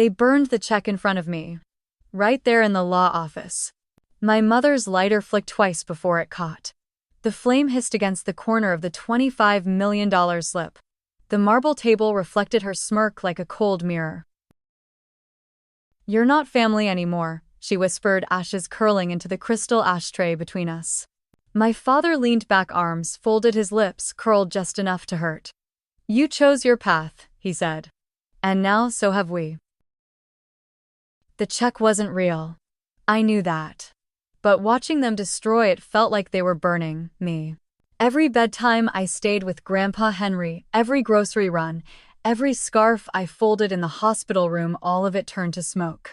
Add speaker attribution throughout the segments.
Speaker 1: They burned the check in front of me, right there in the law office. My mother's lighter flicked twice before it caught. The flame hissed against the corner of the $25 million slip. The marble table reflected her smirk like a cold mirror. "You're not family anymore," she whispered, ashes curling into the crystal ashtray between us. My father leaned back, arms folded, his lips curled just enough to hurt. "You chose your path," he said. "And now so have we." The check wasn't real. I knew that. But watching them destroy it felt like they were burning me. Every bedtime I stayed with Grandpa Henry, every grocery run, every scarf I folded in the hospital room, all of it turned to smoke.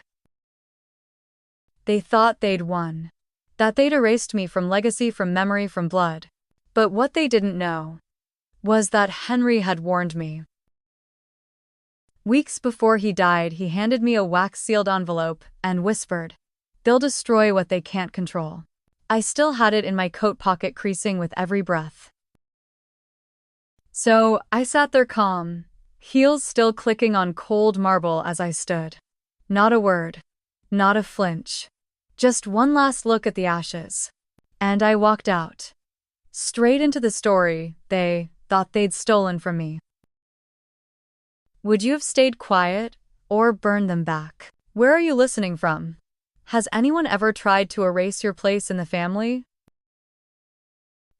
Speaker 1: They thought they'd won. That they'd erased me from legacy, from memory, from blood. But what they didn't know was that Henry had warned me. Weeks before he died, he handed me a wax-sealed envelope and whispered, "They'll destroy what they can't control." I still had it in my coat pocket, creasing with every breath. So I sat there calm, heels still clicking on cold marble as I stood. Not a word, not a flinch. Just one last look at the ashes. And I walked out. Straight into the story they thought they'd stolen from me. Would you have stayed quiet or burned them back? Where are you listening from? Has anyone ever tried to erase your place in the family?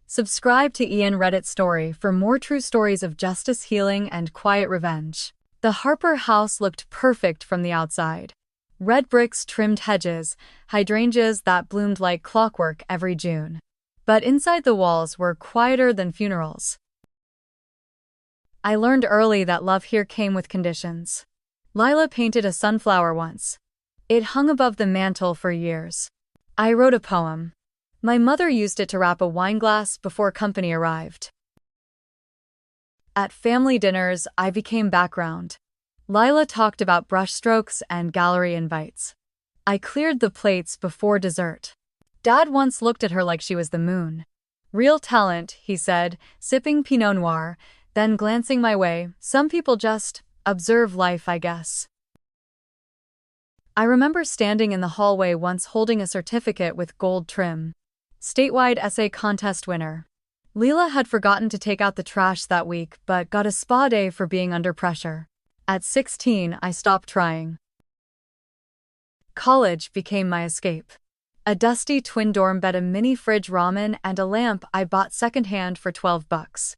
Speaker 1: Subscribe to Ian Reddit's Story for more true stories of justice, healing, and quiet revenge. The Harper house looked perfect from the outside. Red bricks, trimmed hedges, hydrangeas that bloomed like clockwork every June. But inside, the walls were quieter than funerals. I learned early that love here came with conditions. Lila painted a sunflower once. It hung above the mantel for years. I wrote a poem. My mother used it to wrap a wineglass before company arrived. At family dinners, I became background. Lila talked about brushstrokes and gallery invites. I cleared the plates before dessert. Dad once looked at her like she was the moon. "Real talent," he said, sipping Pinot Noir, then glancing my way. "Some people just observe life, I guess." I remember standing in the hallway once holding a certificate with gold trim. Statewide essay contest winner. Leela had forgotten to take out the trash that week but got a spa day for being under pressure. At 16, I stopped trying. College became my escape. A dusty twin dorm bed, a mini fridge, ramen, and a lamp I bought secondhand for $12.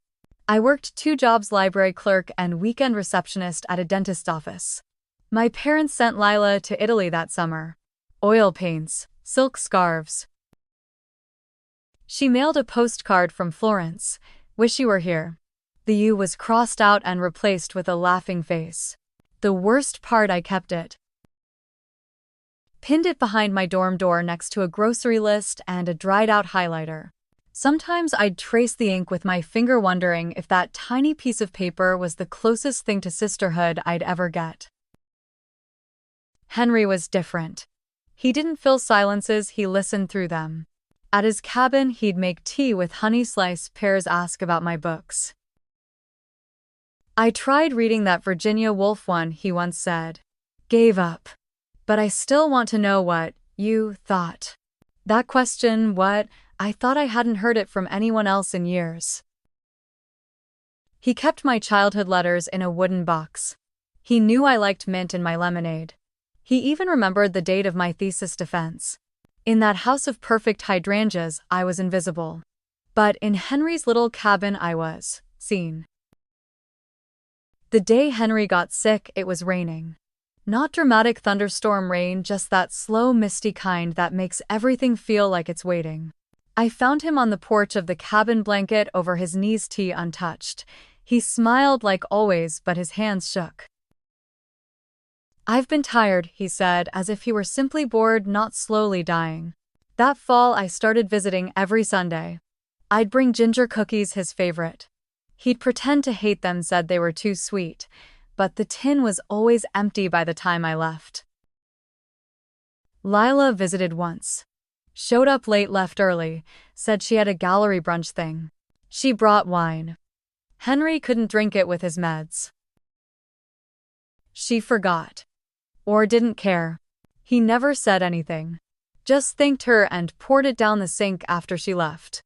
Speaker 1: I worked 2 jobs: library clerk and weekend receptionist at a dentist's office. My parents sent Lila to Italy that summer. Oil paints, silk scarves. She mailed a postcard from Florence. "Wish you were here." The U was crossed out and replaced with a laughing face. The worst part, I kept it. Pinned it behind my dorm door next to a grocery list and a dried-out highlighter. Sometimes I'd trace the ink with my finger, wondering if that tiny piece of paper was the closest thing to sisterhood I'd ever get. Henry was different. He didn't fill silences, he listened through them. At his cabin, he'd make tea with honey sliced pears, ask about my books. "I tried reading that Virginia Woolf one," he once said. "Gave up. But I still want to know what you thought." That question, what? I thought I hadn't heard it from anyone else in years. He kept my childhood letters in a wooden box. He knew I liked mint in my lemonade. He even remembered the date of my thesis defense. In that house of perfect hydrangeas, I was invisible. But in Henry's little cabin, I was seen. The day Henry got sick, it was raining. Not dramatic thunderstorm rain, just that slow, misty kind that makes everything feel like it's waiting. I found him on the porch of the cabin, blanket over his knees, tea untouched. He smiled like always, but his hands shook. "I've been tired," he said, as if he were simply bored, not slowly dying. That fall, I started visiting every Sunday. I'd bring ginger cookies, his favorite. He'd pretend to hate them, said they were too sweet, but the tin was always empty by the time I left. Lila visited once. Showed up late, left early, said she had a gallery brunch thing. She brought wine. Henry couldn't drink it with his meds. She forgot. Or didn't care. He never said anything. Just thanked her and poured it down the sink after she left.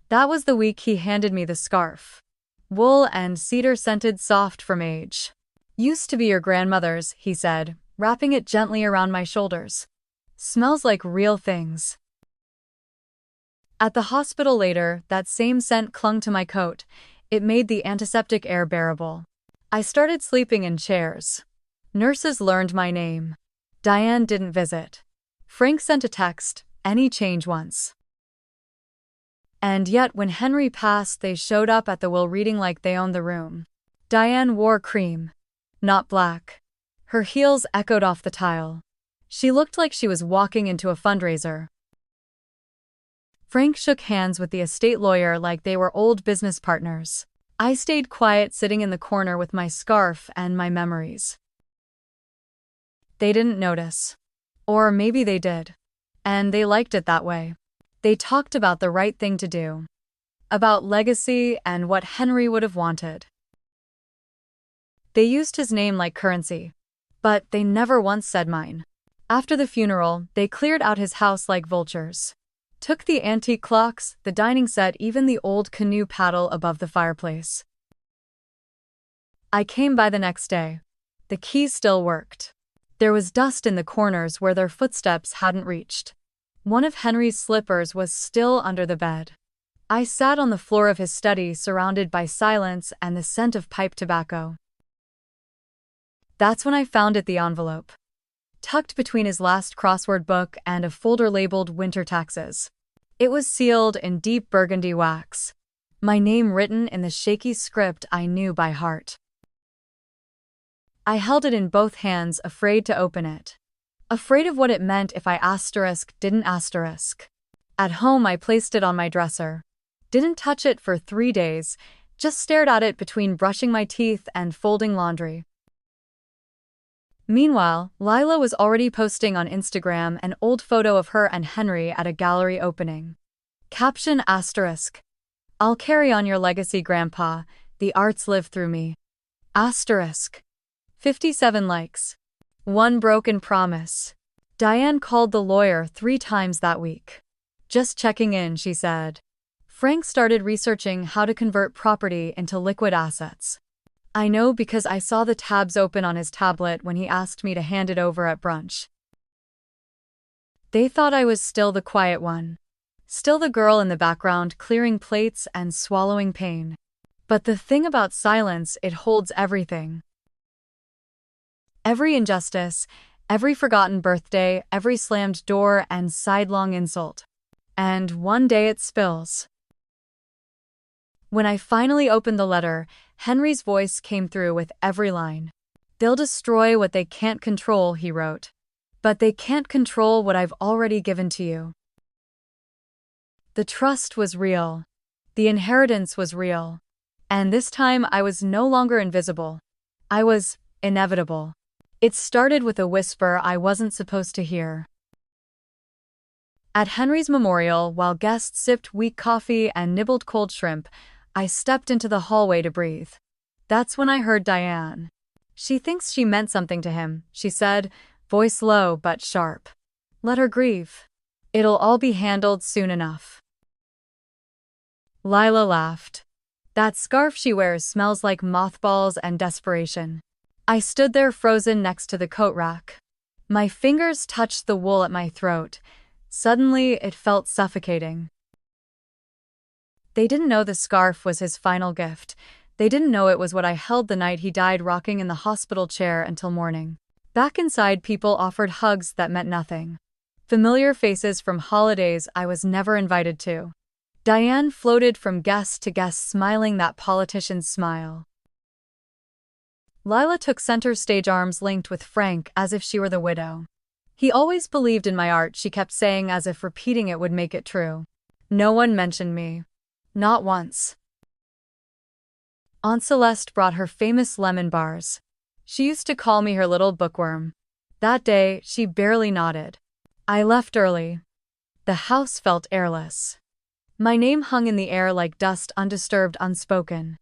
Speaker 1: That was the week he handed me the scarf. Wool and cedar scented soft from age. Used to be your grandmother's, he said, wrapping it gently around my shoulders. Smells like real things. At the hospital later, that same scent clung to my coat. It made the antiseptic air bearable. I started sleeping in chairs. Nurses learned my name. Diane didn't visit. Frank sent a text, any change once. And yet when Henry passed, they showed up at the will reading like they owned the room. Diane wore cream, not black. Her heels echoed off the tile. She looked like she was walking into a fundraiser. Frank shook hands with the estate lawyer like they were old business partners. I stayed quiet, sitting in the corner with my scarf and my memories. They didn't notice. Or maybe they did. And they liked it that way. They talked about the right thing to do. About legacy and what Henry would have wanted. They used his name like currency. But they never once said mine. After the funeral, they cleared out his house like vultures. Took the antique clocks, the dining set, even the old canoe paddle above the fireplace. I came by the next day. The key still worked. There was dust in the corners where their footsteps hadn't reached. One of Henry's slippers was still under the bed. I sat on the floor of his study, surrounded by silence and the scent of pipe tobacco. That's when I found it, the envelope. Tucked between his last crossword book and a folder labeled Winter Taxes. It was sealed in deep burgundy wax. My name written in the shaky script I knew by heart. I held it in both hands, afraid to open it. Afraid of what it meant if I didn't asterisk. At home I placed it on my dresser. Didn't touch it for 3 days, just stared at it between brushing my teeth and folding laundry. Meanwhile, Lila was already posting on Instagram an old photo of her and Henry at a gallery opening. Caption *, I'll carry on your legacy, Grandpa, the arts live through me. 57 likes. One broken promise. Diane called the lawyer 3 times that week. Just checking in, she said. Frank started researching how to convert property into liquid assets. I know because I saw the tabs open on his tablet when he asked me to hand it over at brunch. They thought I was still the quiet one. Still the girl in the background clearing plates and swallowing pain. But the thing about silence, it holds everything. Every injustice, every forgotten birthday, every slammed door and sidelong insult. And one day it spills. When I finally opened the letter, Henry's voice came through with every line. They'll destroy what they can't control, he wrote. But they can't control what I've already given to you. The trust was real. The inheritance was real. And this time I was no longer invisible. I was inevitable. It started with a whisper I wasn't supposed to hear. At Henry's memorial, while guests sipped weak coffee and nibbled cold shrimp, I stepped into the hallway to breathe. That's when I heard Diane. She thinks she meant something to him, she said, voice low but sharp. Let her grieve. It'll all be handled soon enough. Lila laughed. That scarf she wears smells like mothballs and desperation. I stood there frozen next to the coat rack. My fingers touched the wool at my throat. Suddenly, it felt suffocating. They didn't know the scarf was his final gift. They didn't know it was what I held the night he died, rocking in the hospital chair until morning. Back inside, people offered hugs that meant nothing. Familiar faces from holidays I was never invited to. Diane floated from guest to guest, smiling that politician's smile. Lila took center stage, arms linked with Frank as if she were the widow. He always believed in my art, she kept saying, as if repeating it would make it true. No one mentioned me. Not once. Aunt Celeste brought her famous lemon bars. She used to call me her little bookworm. That day, she barely nodded. I left early. The house felt airless. My name hung in the air like dust, undisturbed, unspoken.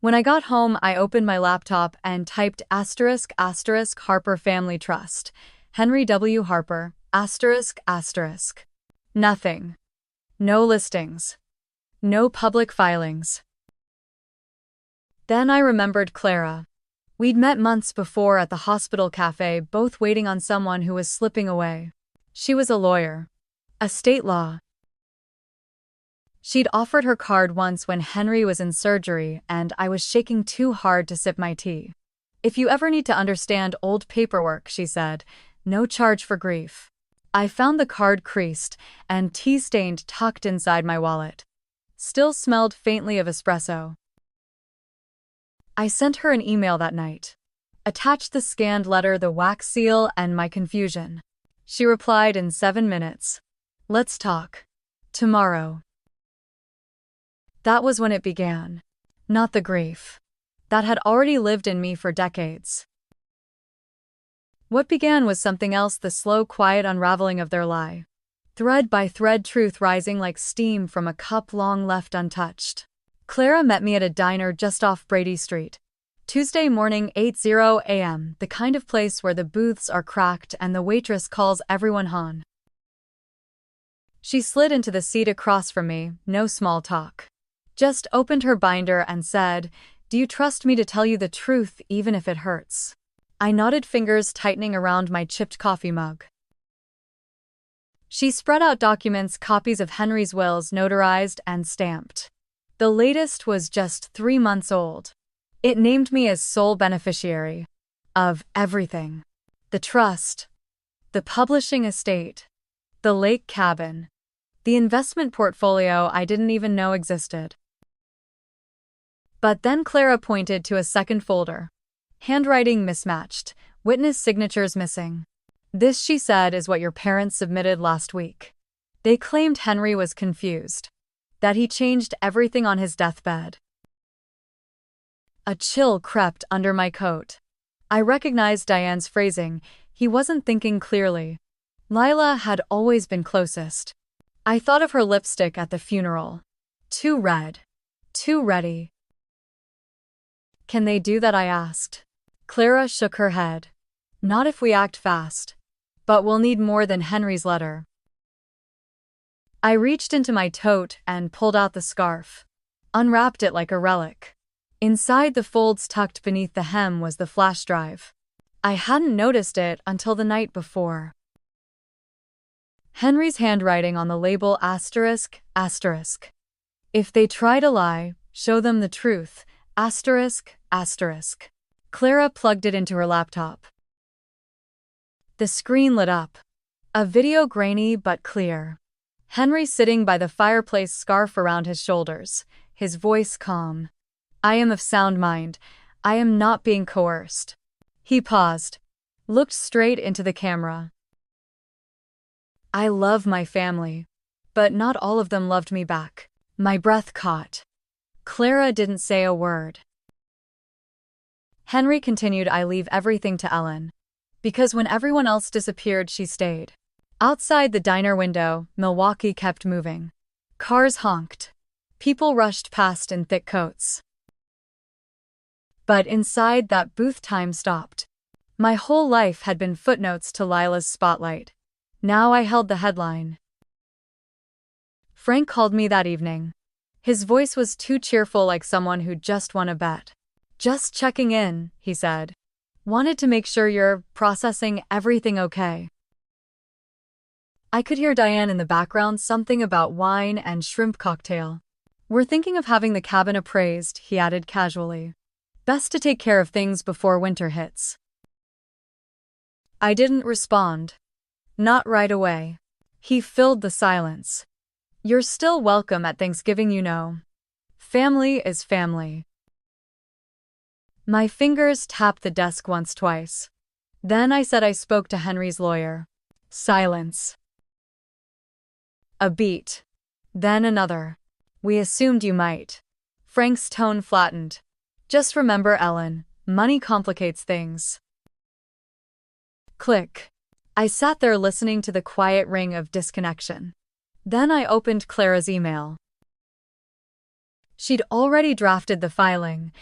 Speaker 1: When I got home, I opened my laptop and typed asterisk asterisk Harper Family Trust. Henry W. Harper, asterisk asterisk. Nothing. No listings. No public filings. Then I remembered Clara. We'd met months before at the hospital cafe, both waiting on someone who was slipping away. She was a lawyer. A state law. She'd offered her card once when Henry was in surgery, and I was shaking too hard to sip my tea. "If you ever need to understand old paperwork," she said, "no charge for grief." I found the card creased and tea-stained tucked inside my wallet. Still smelled faintly of espresso. I sent her an email that night. Attached the scanned letter, the wax seal, and my confusion. She replied in 7 minutes. "Let's talk. Tomorrow." That was when it began. Not the grief. That had already lived in me for decades. What began was something else, the slow, quiet unraveling of their lie. Thread by thread, truth rising like steam from a cup long left untouched. Clara met me at a diner just off Brady Street. Tuesday morning, 8:00 a.m., the kind of place where the booths are cracked and the waitress calls everyone hon. She slid into the seat across from me, no small talk. Just opened her binder and said, "Do you trust me to tell you the truth even if it hurts?" I nodded, fingers tightening around my chipped coffee mug. She spread out documents, copies of Henry's wills, notarized and stamped. The latest was just 3 months old. It named me as sole beneficiary of everything. The trust, the publishing estate, the lake cabin, the investment portfolio I didn't even know existed. But then Clara pointed to a second folder. Handwriting mismatched, witness signatures missing. "This," she said, "is what your parents submitted last week." They claimed Henry was confused. That he changed everything on his deathbed. A chill crept under my coat. I recognized Diane's phrasing. He wasn't thinking clearly. Lila had always been closest. I thought of her lipstick at the funeral. Too red. Too ready. "Can they do that?" I asked. Clara shook her head. "Not if we act fast. But we'll need more than Henry's letter." I reached into my tote and pulled out the scarf. Unwrapped it like a relic. Inside the folds tucked beneath the hem was the flash drive. I hadn't noticed it until the night before. Henry's handwriting on the label, asterisk, asterisk. "If they try to lie, show them the truth, asterisk, asterisk." Clara plugged it into her laptop. The screen lit up. A video, grainy but clear. Henry sitting by the fireplace, scarf around his shoulders, his voice calm. "I am of sound mind. I am not being coerced." He paused, looked straight into the camera. "I love my family, but not all of them loved me back." My breath caught. Clara didn't say a word. Henry continued, "I leave everything to Ellen. Because when everyone else disappeared, she stayed." Outside the diner window, Milwaukee kept moving. Cars honked. People rushed past in thick coats. But inside that booth, time stopped. My whole life had been footnotes to Lila's spotlight. Now I held the headline. Frank called me that evening. His voice was too cheerful, like someone who'd just won a bet. "Just checking in," he said. "Wanted to make sure you're processing everything okay." I could hear Diane in the background, something about wine and shrimp cocktail. "We're thinking of having the cabin appraised," he added casually. "Best to take care of things before winter hits." I didn't respond. Not right away. He filled the silence. "You're still welcome at Thanksgiving, you know. Family is family." My fingers tapped the desk once, twice. Then I said I spoke to Henry's lawyer. Silence. A beat. Then another. "We assumed you might." Frank's tone flattened. "Just remember, Ellen, money complicates things." Click. I sat there listening to the quiet ring of disconnection. Then I opened Clara's email. She'd already drafted the filing.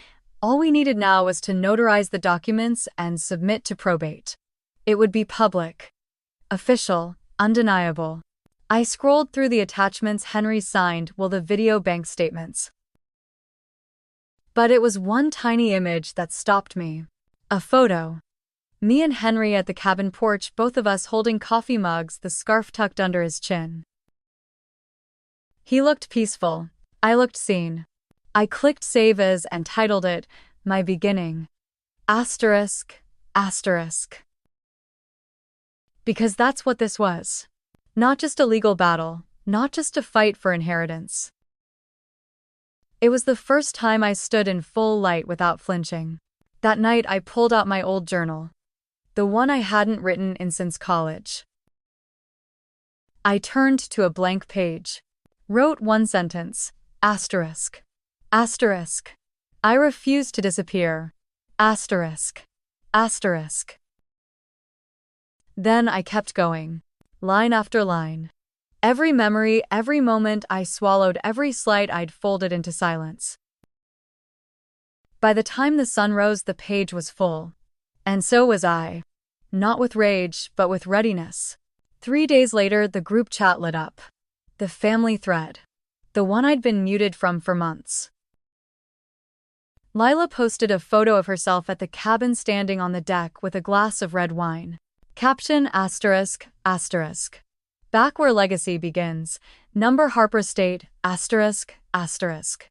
Speaker 1: All we needed now was to notarize the documents and submit to probate. It would be public, official, undeniable. I scrolled through the attachments Henry signed while the video bank statements. But it was one tiny image that stopped me. A photo. Me and Henry at the cabin porch, both of us holding coffee mugs, the scarf tucked under his chin. He looked peaceful. I looked seen. I clicked save as and titled it, My Beginning. Asterisk, asterisk. Because that's what this was. Not just a legal battle, not just a fight for inheritance. It was the first time I stood in full light without flinching. That night I pulled out my old journal. The one I hadn't written in since college. I turned to a blank page. Wrote one sentence. Asterisk. Asterisk. I refuse to disappear. Asterisk. Asterisk. Then I kept going. Line after line. Every memory, every moment I swallowed, every slight I'd folded into silence. By the time the sun rose, the page was full. And so was I. Not with rage, but with readiness. 3 days later, the group chat lit up. The family thread. The one I'd been muted from for months. Lila posted a photo of herself at the cabin standing on the deck with a glass of red wine. Caption asterisk, asterisk. Back where legacy begins. Number Harper State, asterisk, asterisk.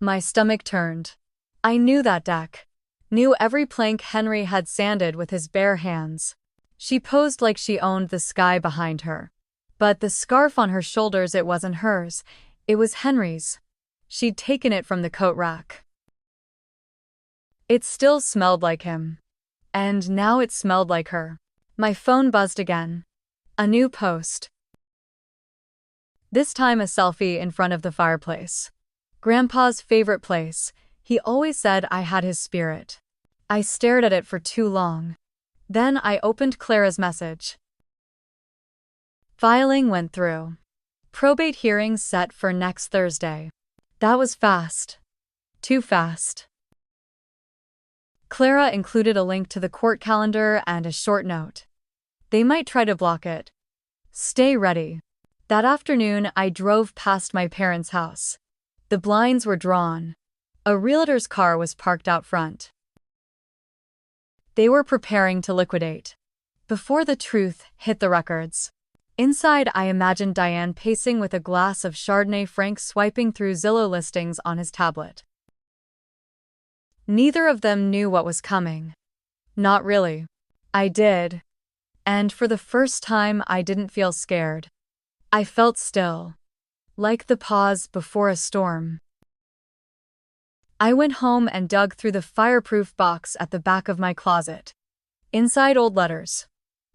Speaker 1: My stomach turned. I knew that deck. Knew every plank Henry had sanded with his bare hands. She posed like she owned the sky behind her. But the scarf on her shoulders, it wasn't hers. It was Henry's. She'd taken it from the coat rack. It still smelled like him. And now it smelled like her. My phone buzzed again. A new post. This time a selfie in front of the fireplace. Grandpa's favorite place. He always said I had his spirit. I stared at it for too long. Then I opened Clara's message. Filing went through. Probate hearing set for next Thursday. That was fast. Too fast. Clara included a link to the court calendar and a short note. They might try to block it. Stay ready. That afternoon, I drove past my parents' house. The blinds were drawn. A realtor's car was parked out front. They were preparing to liquidate. Before the truth hit the records. Inside, I imagined Diane pacing with a glass of Chardonnay, Frank swiping through Zillow listings on his tablet. Neither of them knew what was coming. Not really. I did. And for the first time, I didn't feel scared. I felt still. Like the pause before a storm. I went home and dug through the fireproof box at the back of my closet. Inside, old letters.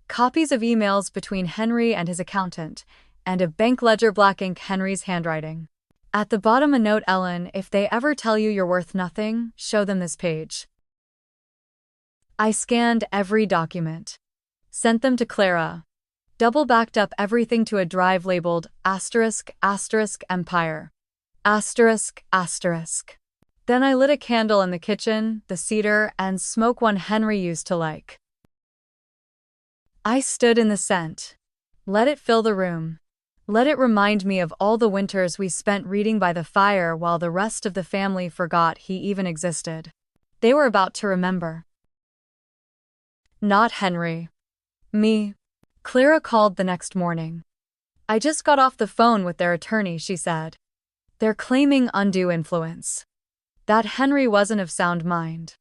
Speaker 1: Copies of emails between Henry and his accountant, and a bank ledger, black ink, Henry's handwriting. At the bottom a note, Ellen, if they ever tell you you're worth nothing, show them this page. I scanned every document. Sent them to Clara. Double-backed up everything to a drive labeled asterisk, asterisk, Empire. Asterisk, asterisk. Then I lit a candle in the kitchen, the cedar, and smoke one Henry used to like. I stood in the scent. Let it fill the room. Let it remind me of all the winters we spent reading by the fire while the rest of the family forgot he even existed. They were about to remember. Not Henry. Me. Clara called the next morning. I just got off the phone with their attorney, she said. They're claiming undue influence. That Henry wasn't of sound mind.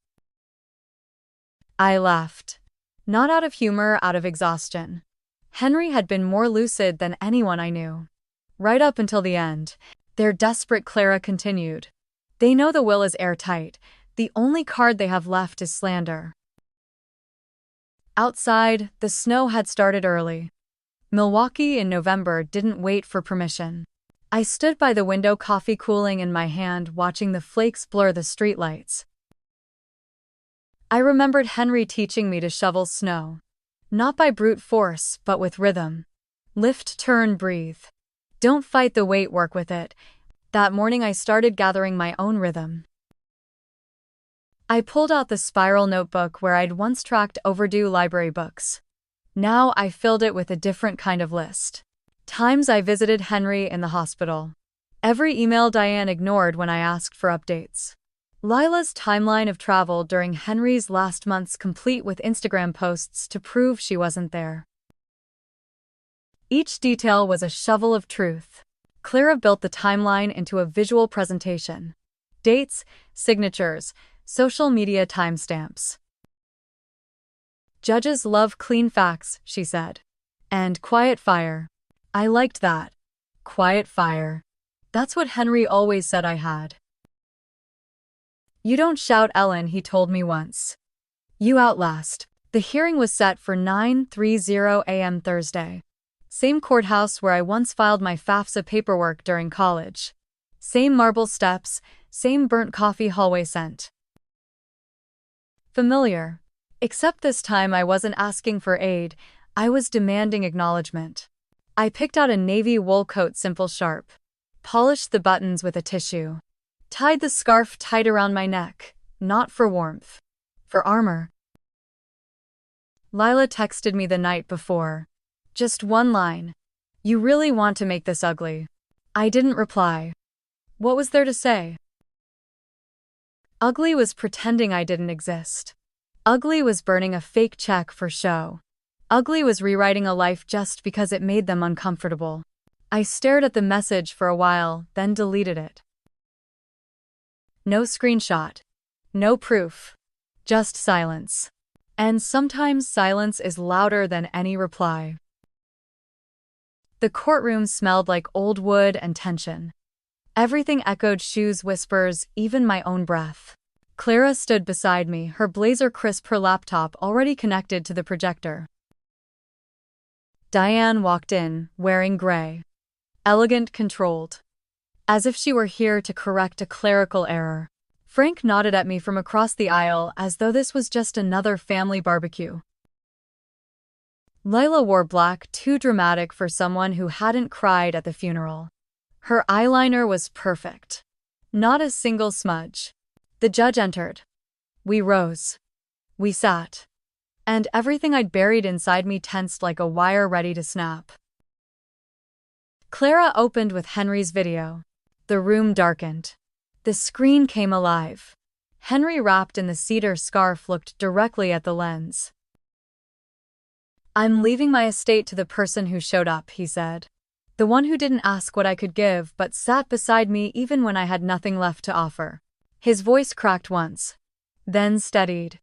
Speaker 1: I laughed. Not out of humor, out of exhaustion. Henry had been more lucid than anyone I knew. Right up until the end. They're desperate, Clara continued. They know the will is airtight. The only card they have left is slander. Outside, the snow had started early. Milwaukee in November didn't wait for permission. I stood by the window, coffee cooling in my hand, watching the flakes blur the streetlights. I remembered Henry teaching me to shovel snow. Not by brute force, but with rhythm. Lift, turn, breathe. Don't fight the weight, work with it. That morning I started gathering my own rhythm. I pulled out the spiral notebook where I'd once tracked overdue library books. Now I filled it with a different kind of list. Times I visited Henry in the hospital. Every email Diane ignored when I asked for updates. Lila's timeline of travel during Henry's last months, complete with Instagram posts to prove she wasn't there. Each detail was a shovel of truth. Clara built the timeline into a visual presentation. Dates, signatures, social media timestamps. Judges love clean facts, she said. And quiet fire. I liked that. Quiet fire. That's what Henry always said I had. You don't shout, Ellen, he told me once. You outlast. The hearing was set for 9:30 a.m. Thursday. Same courthouse where I once filed my FAFSA paperwork during college. Same marble steps, same burnt coffee hallway scent. Familiar. Except this time I wasn't asking for aid, I was demanding acknowledgement. I picked out a navy wool coat, simple, sharp. Polished the buttons with a tissue. Tied the scarf tight around my neck, not for warmth. For armor. Lila texted me the night before. Just one line. You really want to make this ugly? I didn't reply. What was there to say? Ugly was pretending I didn't exist. Ugly was burning a fake check for show. Ugly was rewriting a life just because it made them uncomfortable. I stared at the message for a while, then deleted it. No screenshot. No proof. Just silence. And sometimes silence is louder than any reply. The courtroom smelled like old wood and tension. Everything echoed shoes, whispers, even my own breath. Clara stood beside me, her blazer crisp, her laptop already connected to the projector. Diane walked in, wearing gray. Elegant, controlled. As if she were here to correct a clerical error. Frank nodded at me from across the aisle as though this was just another family barbecue. Lila wore black, too dramatic for someone who hadn't cried at the funeral. Her eyeliner was perfect. Not a single smudge. The judge entered. We rose. We sat. And everything I'd buried inside me tensed like a wire ready to snap. Clara opened with Henry's video. The room darkened. The screen came alive. Henry, wrapped in the cedar scarf, looked directly at the lens. I'm leaving my estate to the person who showed up, he said. The one who didn't ask what I could give but sat beside me even when I had nothing left to offer. His voice cracked once, then steadied.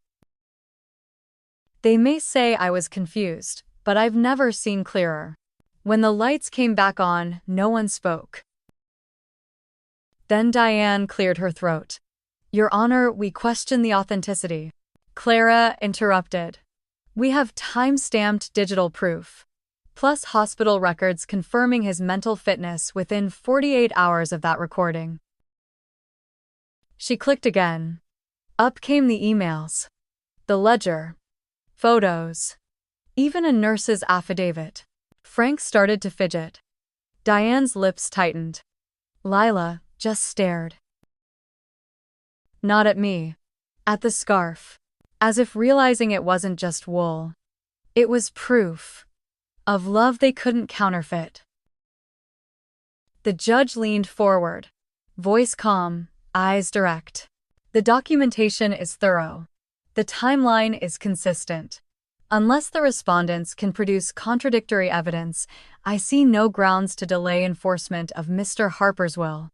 Speaker 1: They may say I was confused, but I've never seen clearer. When the lights came back on, no one spoke. Then Diane cleared her throat. Your Honor, we question the authenticity. Clara interrupted. We have time-stamped digital proof. Plus hospital records confirming his mental fitness within 48 hours of that recording. She clicked again. Up came the emails. The ledger. Photos. Even a nurse's affidavit. Frank started to fidget. Diane's lips tightened. Lila just stared. Not at me. At the scarf. As if realizing it wasn't just wool. It was proof. Of love they couldn't counterfeit. The judge leaned forward. Voice calm, eyes direct. The documentation is thorough. The timeline is consistent. Unless the respondents can produce contradictory evidence, I see no grounds to delay enforcement of Mr. Harper's will.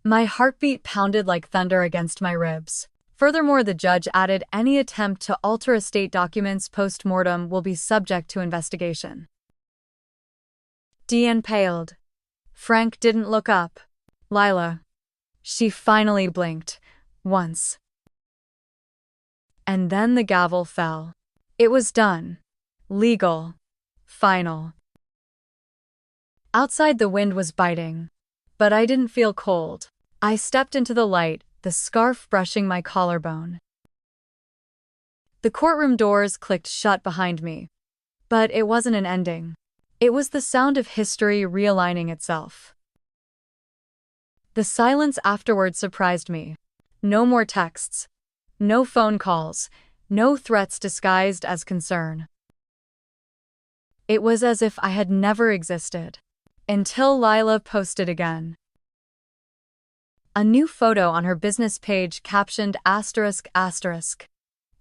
Speaker 1: My heartbeat pounded like thunder against my ribs. Furthermore, the judge added, any attempt to alter estate documents post-mortem will be subject to investigation. Diane paled. Frank didn't look up. Lila. She finally blinked. Once. And then the gavel fell. It was done. Legal. Final. Outside the wind was biting. But I didn't feel cold. I stepped into the light, the scarf brushing my collarbone. The courtroom doors clicked shut behind me. But it wasn't an ending. It was the sound of history realigning itself. The silence afterwards surprised me. No more texts. No phone calls. No threats disguised as concern. It was as if I had never existed. Until Lila posted again. A new photo on her business page captioned ****.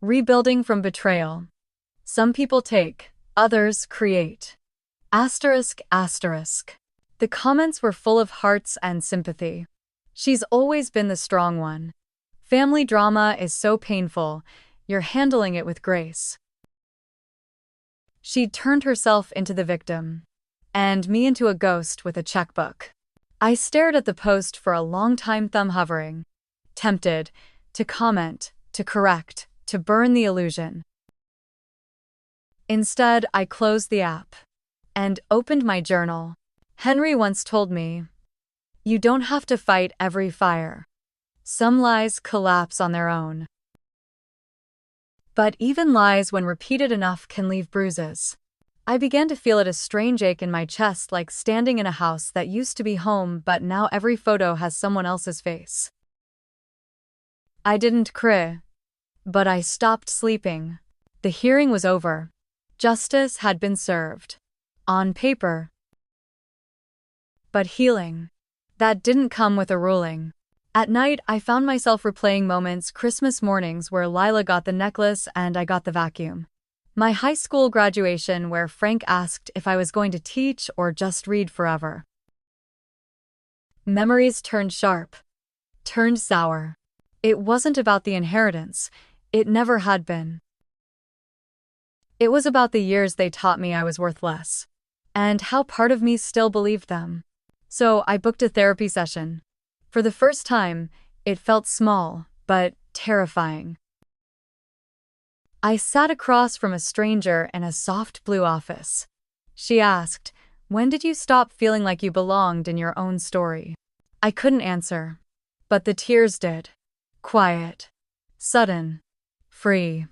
Speaker 1: Rebuilding from betrayal. Some people take, others create. ****. The comments were full of hearts and sympathy. She's always been the strong one. Family drama is so painful, you're handling it with grace. She'd turned herself into the victim, and me into a ghost with a checkbook. I stared at the post for a long time, thumb hovering, tempted to comment, to correct, to burn the illusion. Instead, I closed the app and opened my journal. Henry once told me, "You don't have to fight every fire. Some lies collapse on their own." But even lies, when repeated enough, can leave bruises. I began to feel it, a strange ache in my chest, like standing in a house that used to be home, but now every photo has someone else's face. I didn't cry, but I stopped sleeping. The hearing was over. Justice had been served. On paper. But healing, that didn't come with a ruling. At night, I found myself replaying moments, Christmas mornings where Lila got the necklace and I got the vacuum. My high school graduation where Frank asked if I was going to teach or just read forever. Memories turned sharp, turned sour. It wasn't about the inheritance. It never had been. It was about the years they taught me I was worthless, and how part of me still believed them. So I booked a therapy session. For the first time, it felt small, but terrifying. I sat across from a stranger in a soft blue office. She asked, "When did you stop feeling like you belonged in your own story?" I couldn't answer, but the tears did. Quiet, sudden, free.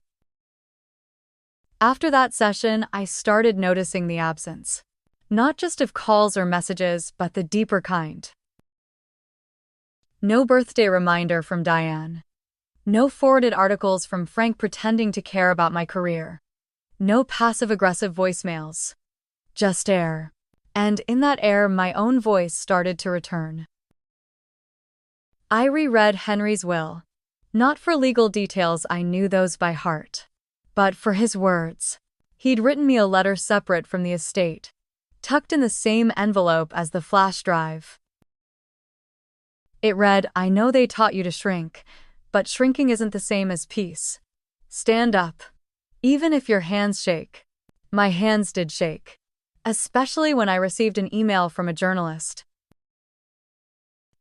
Speaker 1: After that session, I started noticing the absence. Not just of calls or messages, but the deeper kind. No birthday reminder from Diane. No forwarded articles from Frank pretending to care about my career. No passive-aggressive voicemails. Just air. And in that air, my own voice started to return. I reread Henry's will. Not for legal details, I knew those by heart. But for his words. He'd written me a letter separate from the estate, tucked in the same envelope as the flash drive. It read, "I know they taught you to shrink, but shrinking isn't the same as peace. Stand up, even if your hands shake." My hands did shake, especially when I received an email from a journalist.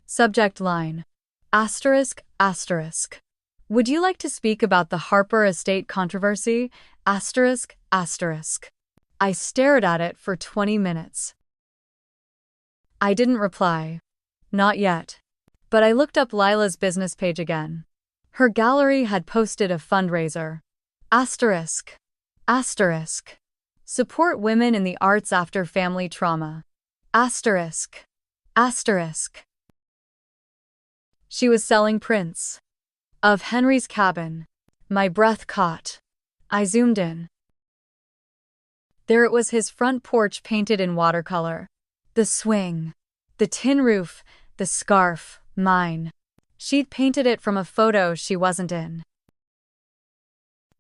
Speaker 1: Subject line: ****. Would you like to speak about the Harper estate controversy? ****. I stared at it for 20 minutes. I didn't reply. Not yet. But I looked up Lila's business page again. Her gallery had posted a fundraiser. ****. Support women in the arts after family trauma. ****. She was selling prints of Henry's cabin. My breath caught. I zoomed in. There it was, his front porch painted in watercolor. The swing, the tin roof, the scarf, mine. She'd painted it from a photo she wasn't in.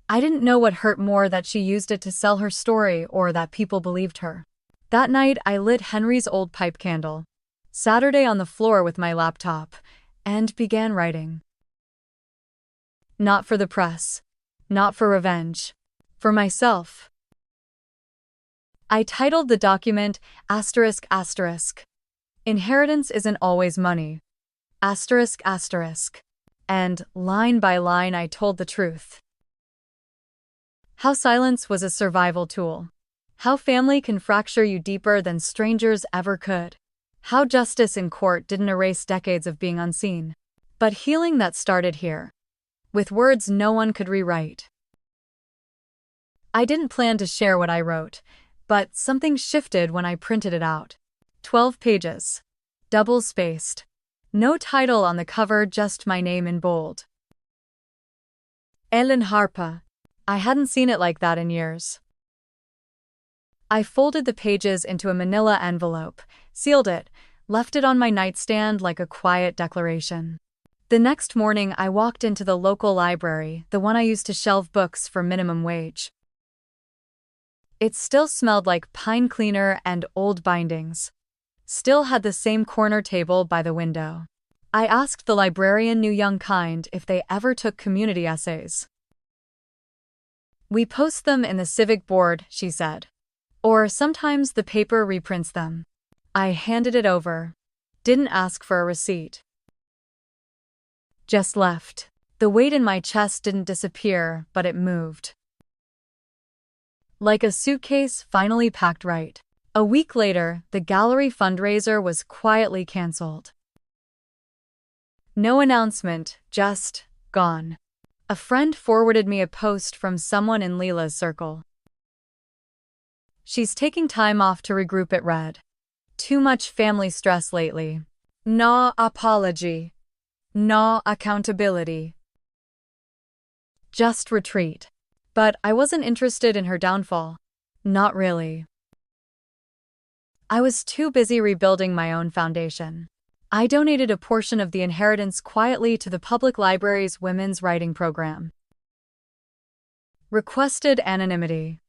Speaker 1: I didn't know what hurt more, that she used it to sell her story or that people believed her. That night, I lit Henry's old pipe candle, Saturday on the floor with my laptop, and began writing. Not for the press. Not for revenge. For myself. I titled the document ****. Inheritance isn't always money. ****. And, line by line, I told the truth. How silence was a survival tool. How family can fracture you deeper than strangers ever could. How justice in court didn't erase decades of being unseen. But healing that started here. With words no one could rewrite. I didn't plan to share what I wrote, but something shifted when I printed it out. 12 pages. Double-spaced. No title on the cover, just my name in bold. Ellen Harpa. I hadn't seen it like that in years. I folded the pages into a manila envelope, sealed it, left it on my nightstand like a quiet declaration. The next morning, I walked into the local library, the one I used to shelve books for minimum wage. It still smelled like pine cleaner and old bindings. Still had the same corner table by the window. I asked the librarian, new young kind, if they ever took community essays. We post them in the civic board, she said. Or sometimes the paper reprints them. I handed it over. Didn't ask for a receipt. Just left. The weight in my chest didn't disappear, but it moved. Like a suitcase finally packed right. A week later, the gallery fundraiser was quietly canceled. No announcement, just gone. A friend forwarded me a post from someone in Leela's circle. She's taking time off to regroup, it read. Too much family stress lately. No apology. No accountability. Just retreat. But I wasn't interested in her downfall. Not really. I was too busy rebuilding my own foundation. I donated a portion of the inheritance quietly to the public library's women's writing program. Requested anonymity,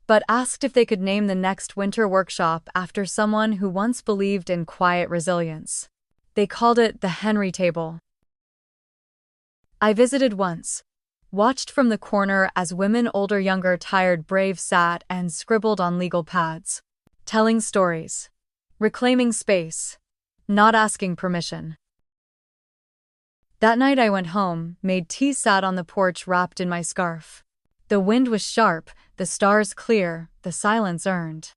Speaker 1: but asked if they could name the next winter workshop after someone who once believed in quiet resilience. They called it the Henry Table. I visited once, watched from the corner as women, older, younger, tired, brave, sat and scribbled on legal pads, telling stories, reclaiming space, not asking permission. That night I went home, made tea, sat on the porch wrapped in my scarf. The wind was sharp, the stars clear, the silence earned.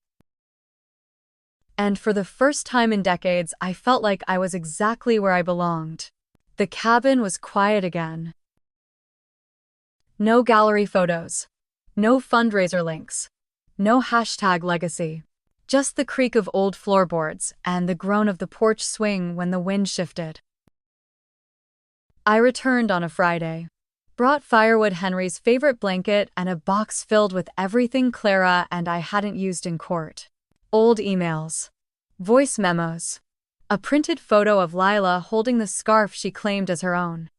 Speaker 1: And for the first time in decades, I felt like I was exactly where I belonged. The cabin was quiet again. No gallery photos. No fundraiser links. No #legacy. Just the creak of old floorboards and the groan of the porch swing when the wind shifted. I returned on a Friday. Brought firewood, Henry's favorite blanket, and a box filled with everything Clara and I hadn't used in court. Old emails. Voice memos. A printed photo of Lila holding the scarf she claimed as her own.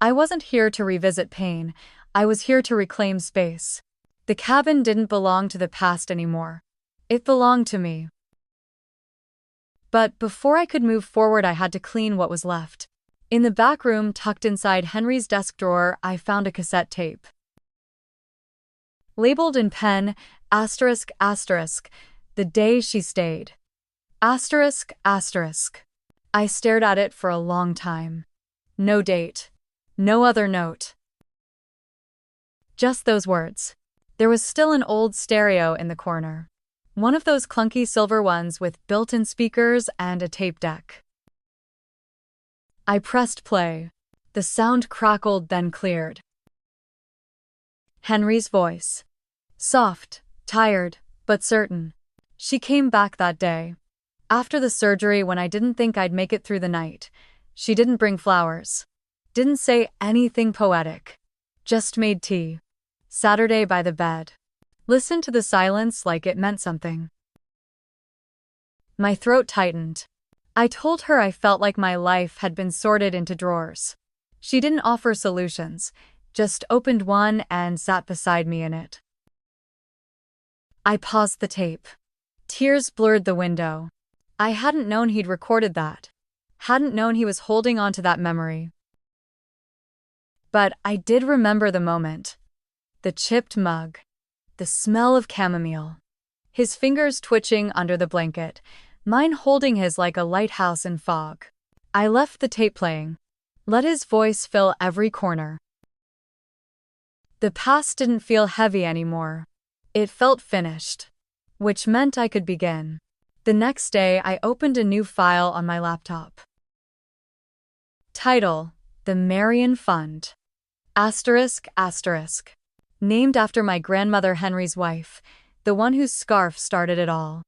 Speaker 1: I wasn't here to revisit pain. I was here to reclaim space. The cabin didn't belong to the past anymore. It belonged to me. But before I could move forward, I had to clean what was left. In the back room, tucked inside Henry's desk drawer, I found a cassette tape. Labeled in pen, ****, the day she stayed. ****. I stared at it for a long time. No date. No other note. Just those words. There was still an old stereo in the corner. One of those clunky silver ones with built-in speakers and a tape deck. I pressed play. The sound crackled, then cleared. Henry's voice. Soft, tired, but certain. She came back that day. After the surgery, when I didn't think I'd make it through the night. She didn't bring flowers. Didn't say anything poetic. Just made tea. Saturday by the bed. Listened to the silence like it meant something. My throat tightened. I told her I felt like my life had been sorted into drawers. She didn't offer solutions, just opened one and sat beside me in it. I paused the tape. Tears blurred the window. I hadn't known he'd recorded that. Hadn't known he was holding on to that memory. But I did remember the moment. The chipped mug. The smell of chamomile. His fingers twitching under the blanket, mine holding his like a lighthouse in fog. I left the tape playing. Let his voice fill every corner. The past didn't feel heavy anymore. It felt finished. Which meant I could begin. The next day, I opened a new file on my laptop. Title: The Marion Fund. ****. Named after my grandmother, Henry's wife, the one whose scarf started it all.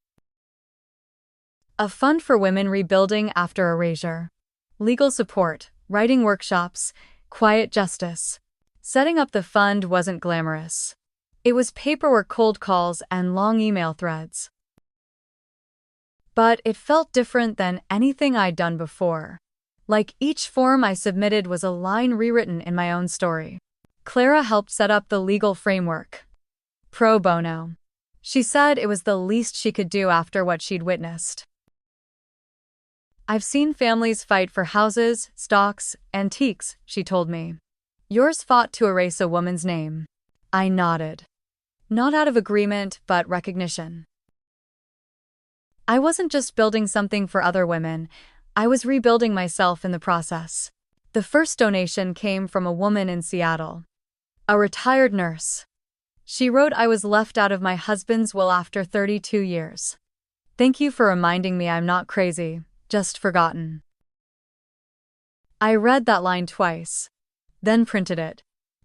Speaker 1: A fund for women rebuilding after erasure. Legal support, writing workshops, quiet justice. Setting up the fund wasn't glamorous. It was paperwork, cold calls, and long email threads. But it felt different than anything I'd done before. Like each form I submitted was a line rewritten in my own story. Clara helped set up the legal framework. Pro bono. She said it was the least she could do after what she'd witnessed. I've seen families fight for houses, stocks, antiques, she told me. Yours fought to erase a woman's name. I nodded. Not out of agreement, but recognition. I wasn't just building something for other women, I was rebuilding myself in the process. The first donation came from a woman in Seattle. A retired nurse. She wrote, I was left out of my husband's will after 32 years. Thank you for reminding me I'm not crazy, just forgotten. I read that line twice, then printed it,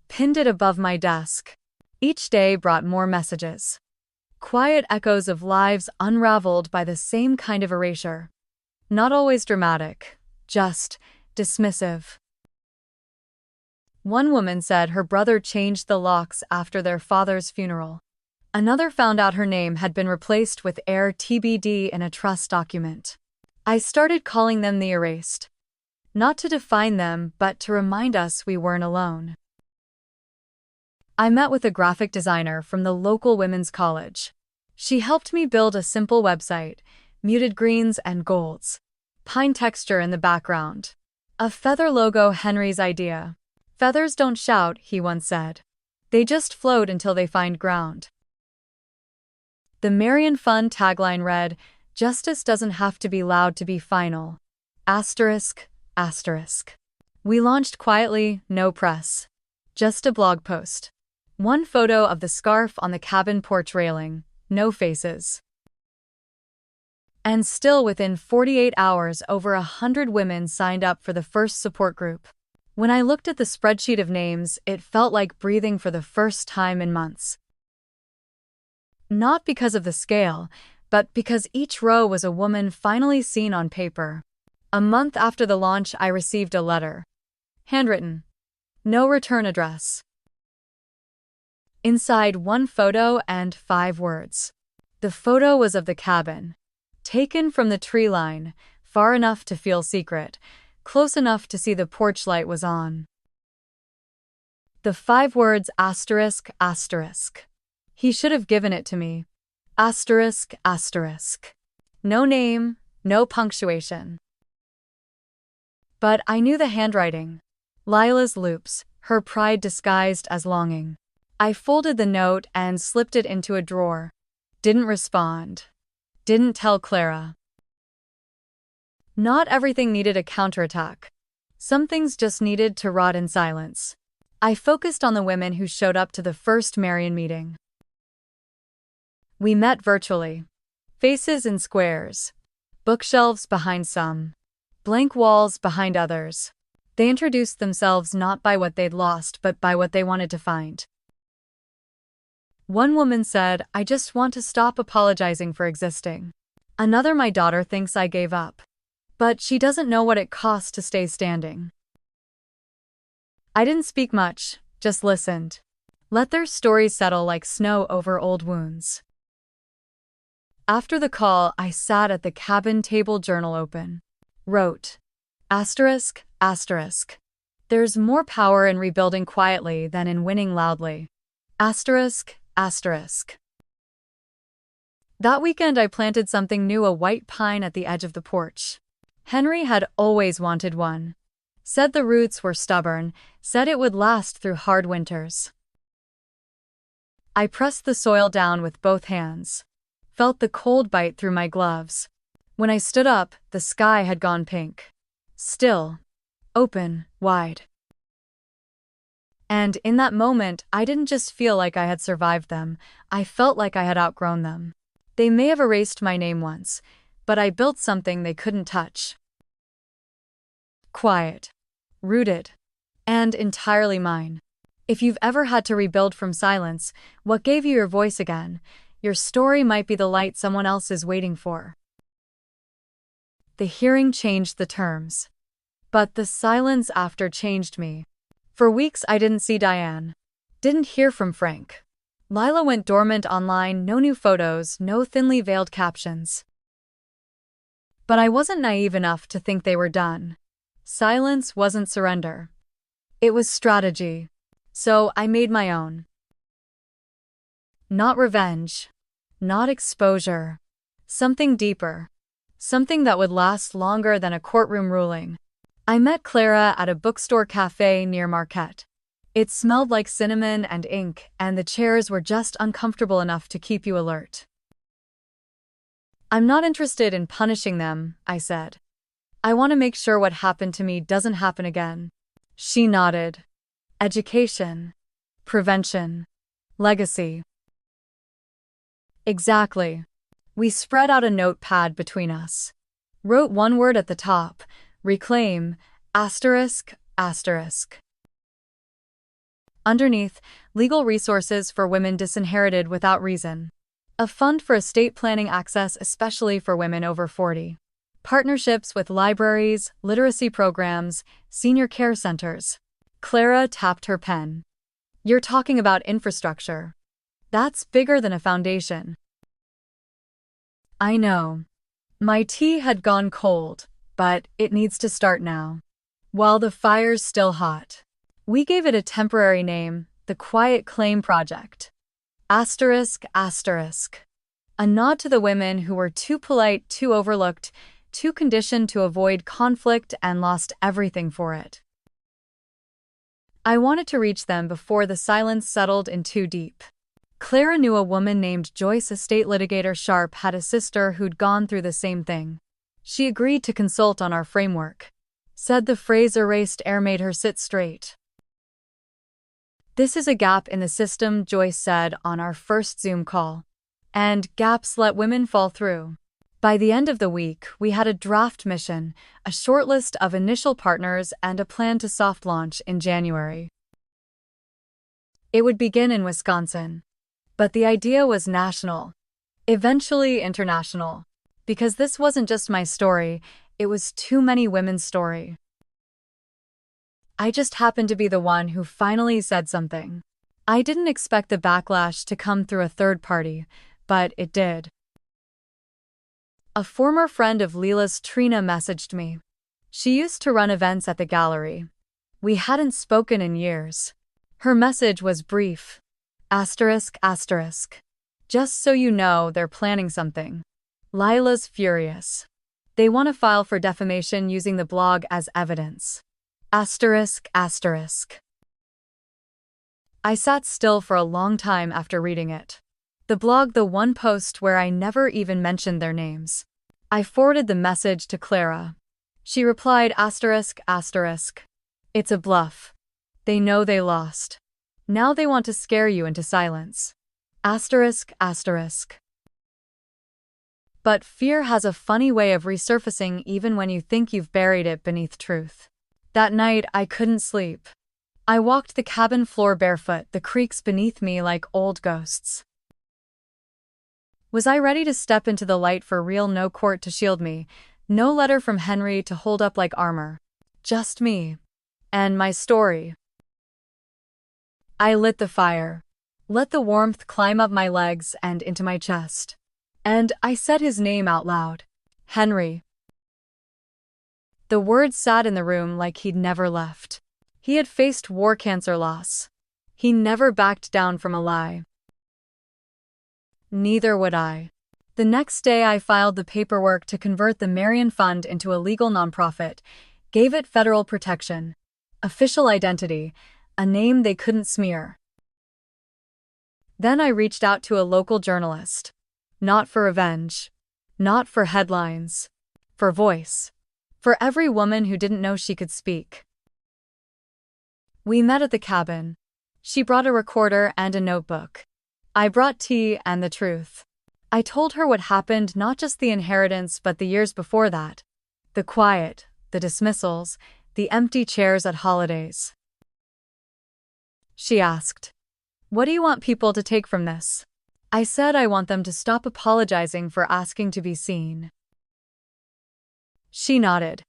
Speaker 1: pinned it above my desk. Each day brought more messages. Quiet echoes of lives unraveled by the same kind of erasure. Not always dramatic, just dismissive. One woman said her brother changed the locks after their father's funeral. Another found out her name had been replaced with heir TBD in a trust document. I started calling them the erased. Not to define them, but to remind us we weren't alone. I met with a graphic designer from the local women's college. She helped me build a simple website, muted greens and golds. Pine texture in the background. A feather logo, Henry's idea. Feathers don't shout, he once said. They just float until they find ground. The Marion Fund tagline read, Justice doesn't have to be loud to be final. Asterisk, asterisk. We launched quietly, no press. Just a blog post. One photo of the scarf on the cabin porch railing, no faces. And still within 48 hours, over 100 women signed up for the first support group. When I looked at the spreadsheet of names, it felt like breathing for the first time in months. Not because of the scale, but because each row was a woman finally seen on paper. A month after the launch, I received a letter. Handwritten. No return address. Inside, one photo and 5 words. The photo was of the cabin. Taken from the tree line, far enough to feel secret, close enough to see the porch light was on. The 5 words, asterisk, asterisk. He should have given it to me. Asterisk, asterisk. No name, no punctuation. But I knew the handwriting. Lila's loops, her pride disguised as longing. I folded the note and slipped it into a drawer. Didn't respond. Didn't tell Clara. Not everything needed a counterattack. Some things just needed to rot in silence. I focused on the women who showed up to the first Marion meeting. We met virtually. Faces in squares. Bookshelves behind some. Blank walls behind others. They introduced themselves not by what they'd lost but by what they wanted to find. One woman said, I just want to stop apologizing for existing. Another, my daughter thinks I gave up. But she doesn't know what it costs to stay standing. I didn't speak much, just listened. Let their stories settle like snow over old wounds. After the call, I sat at the cabin table, journal open. Wrote. Asterisk, asterisk. There's more power in rebuilding quietly than in winning loudly. Asterisk, asterisk. That weekend I planted something new, a white pine at the edge of the porch. Henry had always wanted one. Said the roots were stubborn, said it would last through hard winters. I pressed the soil down with both hands. Felt the cold bite through my gloves. When I stood up, the sky had gone pink. Still. Open, wide. And in that moment, I didn't just feel like I had survived them, I felt like I had outgrown them. They may have erased my name once, but I built something they couldn't touch. Quiet. Rooted. And entirely mine. If you've ever had to rebuild from silence, what gave you your voice again? Your story might be the light someone else is waiting for. The hearing changed the terms. But the silence after changed me. For weeks I didn't see Diane. Didn't hear from Frank. Lila went dormant online, no new photos, no thinly veiled captions. But I wasn't naive enough to think they were done. Silence wasn't surrender. It was strategy. So I made my own. Not revenge. Not exposure. Something deeper. Something that would last longer than a courtroom ruling. I met Clara at a bookstore cafe near Marquette. It smelled like cinnamon and ink, and the chairs were just uncomfortable enough to keep you alert. I'm not interested in punishing them, I said. I want to make sure what happened to me doesn't happen again. She nodded. Education. Prevention. Legacy. Exactly. We spread out a notepad between us. Wrote one word at the top. Reclaim. Asterisk. Asterisk. Underneath, legal resources for women disinherited without reason. A fund for estate planning access, especially for women over 40. Partnerships with libraries, literacy programs, senior care centers. Clara tapped her pen. You're talking about infrastructure. That's bigger than a foundation. I know. My tea had gone cold, but it needs to start now. While the fire's still hot. We gave it a temporary name, the Quiet Claim Project. Asterisk, asterisk. A nod to the women who were too polite, too overlooked, too conditioned to avoid conflict and lost everything for it. I wanted to reach them before the silence settled in too deep. Clara knew a woman named Joyce, a state litigator. Sharp had a sister who'd gone through the same thing. She agreed to consult on our framework. Said the phrase erased air made her sit straight. This is a gap in the system, Joyce said on our first Zoom call. And gaps let women fall through. By the end of the week, we had a draft mission, a short list of initial partners, and a plan to soft launch in January. It would begin in Wisconsin. But the idea was national. Eventually international. Because this wasn't just my story, it was too many women's story. I just happened to be the one who finally said something. I didn't expect the backlash to come through a third party, but it did. A former friend of Leela's, Trina, messaged me. She used to run events at the gallery. We hadn't spoken in years. Her message was brief. Asterisk, asterisk. Just so you know, they're planning something. Lila's furious. They want to file for defamation using the blog as evidence. Asterisk, asterisk. I sat still for a long time after reading it. The blog, the one post where I never even mentioned their names. I forwarded the message to Clara. She replied, asterisk, asterisk. It's a bluff. They know they lost. Now they want to scare you into silence. Asterisk, asterisk. But fear has a funny way of resurfacing even when you think you've buried it beneath truth. That night, I couldn't sleep. I walked the cabin floor barefoot, the creaks beneath me like old ghosts. Was I ready to step into the light for real? No court to shield me, no letter from Henry to hold up like armor. Just me. And my story. I lit the fire. Let the warmth climb up my legs and into my chest. And I said his name out loud. Henry. The words sat in the room like he'd never left. He had faced war, cancer, loss. He never backed down from a lie. Neither would I. The next day I filed the paperwork to convert the Marion Fund into a legal nonprofit, gave it federal protection, official identity, a name they couldn't smear. Then I reached out to a local journalist. Not for revenge. Not for headlines. For voice. For every woman who didn't know she could speak. We met at the cabin. She brought a recorder and a notebook. I brought tea and the truth. I told her what happened, not just the inheritance but the years before that. The quiet, the dismissals, the empty chairs at holidays. She asked, "What do you want people to take from this?" I said I want them to stop apologizing for asking to be seen. She nodded,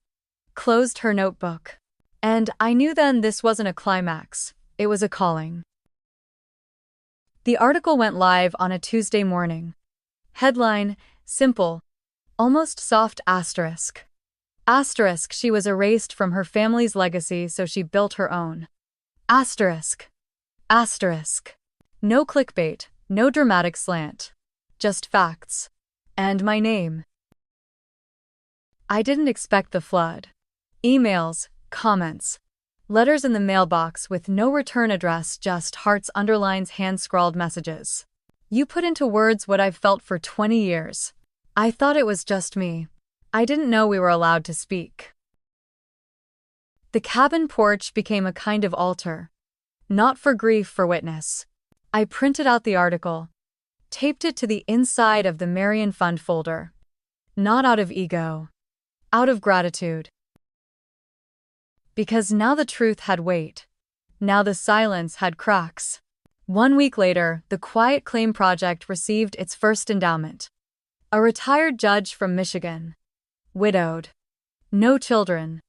Speaker 1: closed her notebook. And I knew then this wasn't a climax, it was a calling. The article went live on a Tuesday morning. Headline, simple, almost soft asterisk. Asterisk, she was erased from her family's legacy, so she built her own. Asterisk. Asterisk. No clickbait, no dramatic slant. Just facts. And my name. I didn't expect the flood. Emails, comments, letters in the mailbox with no return address, just hearts, underlines, hand-scrawled messages. You put into words what I've felt for 20 years. I thought it was just me. I didn't know we were allowed to speak. The cabin porch became a kind of altar. Not for grief, for witness. I printed out the article, taped it to the inside of the Marion Fund folder. Not out of ego. Out of gratitude. Because now the truth had weight. Now the silence had cracks. 1 week later, the Quiet Claim Project received its first endowment. A retired judge from Michigan. Widowed. No children.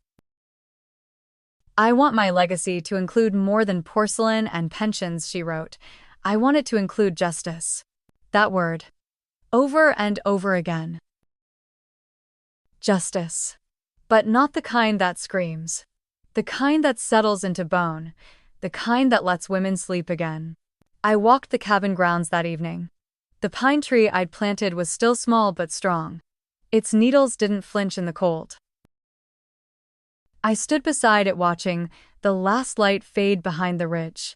Speaker 1: I want my legacy to include more than porcelain and pensions, she wrote. I want it to include justice. That word. Over and over again. Justice. But not the kind that screams. The kind that settles into bone. The kind that lets women sleep again. I walked the cabin grounds that evening. The pine tree I'd planted was still small but strong. Its needles didn't flinch in the cold. I stood beside it watching the last light fade behind the ridge.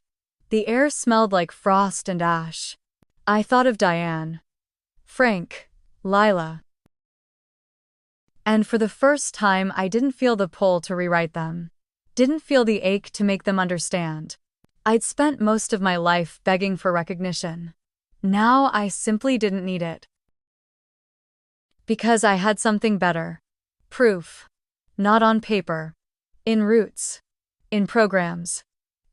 Speaker 1: The air smelled like frost and ash. I thought of Diane, Frank, Lila. And for the first time I didn't feel the pull to rewrite them. Didn't feel the ache to make them understand. I'd spent most of my life begging for recognition. Now I simply didn't need it. Because I had something better. Proof. Not on paper. In roots. In programs.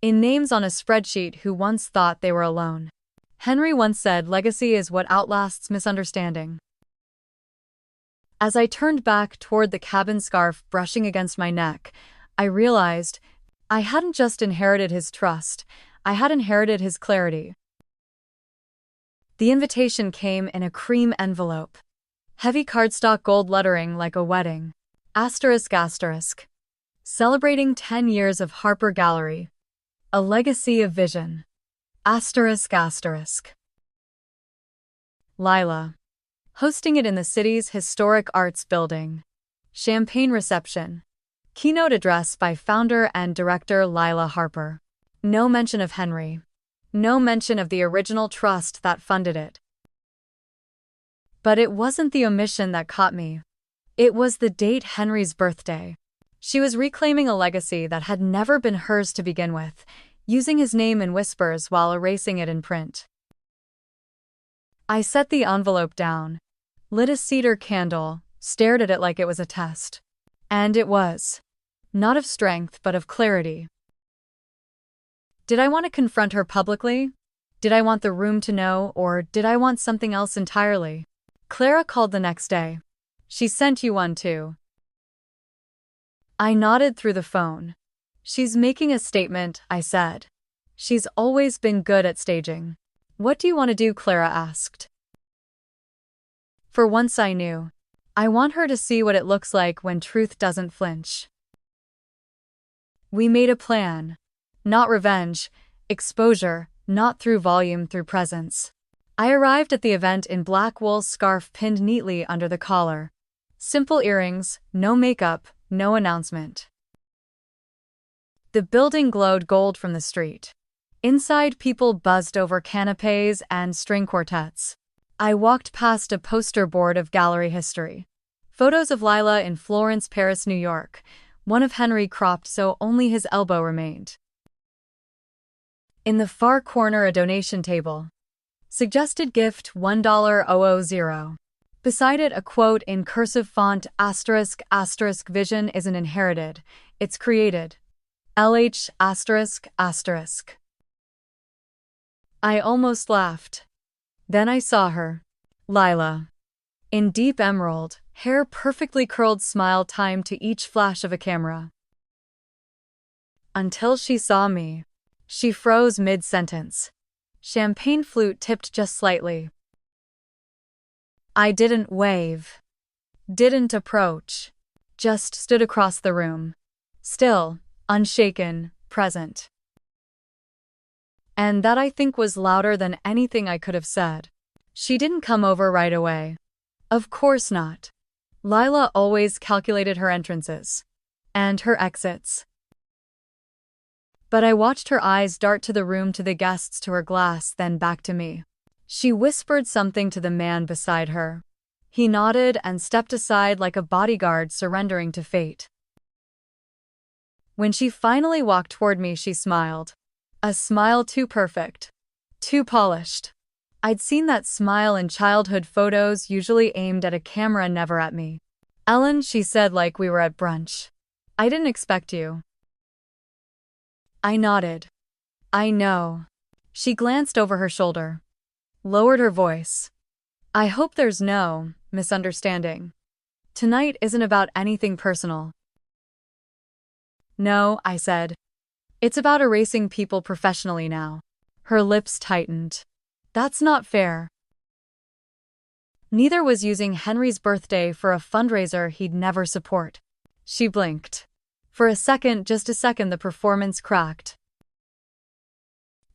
Speaker 1: In names on a spreadsheet who once thought they were alone. Henry once said, legacy is what outlasts misunderstanding. As I turned back toward the cabin, scarf brushing against my neck, I realized I hadn't just inherited his trust, I had inherited his clarity. The invitation came in a cream envelope. Heavy cardstock, gold lettering like a wedding. Asterisk asterisk. Celebrating 10 years of Harper Gallery. A legacy of vision. Asterisk asterisk. Lila. Hosting it in the city's historic arts building. Champagne reception. Keynote address by founder and director Lila Harper. No mention of Henry. No mention of the original trust that funded it. But it wasn't the omission that caught me. It was the date, Henry's birthday. She was reclaiming a legacy that had never been hers to begin with, using his name in whispers while erasing it in print. I set the envelope down, lit a cedar candle, stared at it like it was a test. And it was. Not of strength, but of clarity. Did I want to confront her publicly? Did I want the room to know, or did I want something else entirely? Clara called the next day. She sent you one too. I nodded through the phone. She's making a statement, I said. She's always been good at staging. What do you want to do? Clara asked. For once I knew. I want her to see what it looks like when truth doesn't flinch. We made a plan. Not revenge, exposure, not through volume, through presence. I arrived at the event in black wool scarf pinned neatly under the collar. Simple earrings, no makeup, no announcement. The building glowed gold from the street. Inside, people buzzed over canapes and string quartets. I walked past a poster board of gallery history. Photos of Lila in Florence, Paris, New York. One of Henry cropped so only his elbow remained. In the far corner, a donation table. Suggested gift $1,000. Beside it, a quote in cursive font, asterisk, asterisk, vision isn't inherited, it's created. LH, asterisk, asterisk. I almost laughed. Then I saw her. Lila. in deep emerald, hair perfectly curled, smile timed to each flash of a camera. Until she saw me. She froze mid-sentence. Champagne flute tipped just slightly. I didn't wave. Didn't approach. Just stood across the room. Still, unshaken, present. And that, I think, was louder than anything I could have said. She didn't come over right away. Of course not. Lila always calculated her entrances. And her exits. But I watched her eyes dart to the room, to the guests, to her glass, then back to me. She whispered something to the man beside her. He nodded and stepped aside like a bodyguard surrendering to fate. When she finally walked toward me, she smiled. A smile too perfect. Too polished. I'd seen that smile in childhood photos, usually aimed at a camera, never at me. "Ellen," she said like we were at brunch. "I didn't expect you." I nodded. "I know." She glanced over her shoulder. Lowered her voice. "I hope there's no misunderstanding. Tonight isn't about anything personal." "No," I said. "It's about erasing people professionally now." Her lips tightened. "That's not fair." Neither was using Henry's birthday for a fundraiser he'd never support. She blinked. For a second, just a second, the performance cracked.